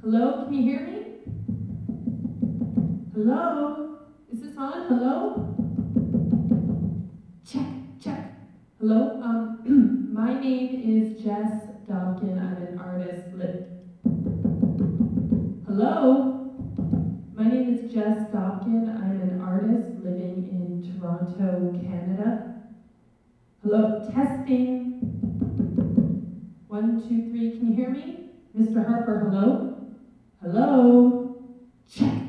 Hello, can you hear me? Hello? Is this on? Hello? Check, check. Hello? My name is Jess Dobkin. I'm an artist. Hello? My name is Jess Dobkin. I'm an artist living in Toronto, Canada. Hello? Testing. 1, 2, 3. Can you hear me? Mr. Harper, hello? Hello? Check.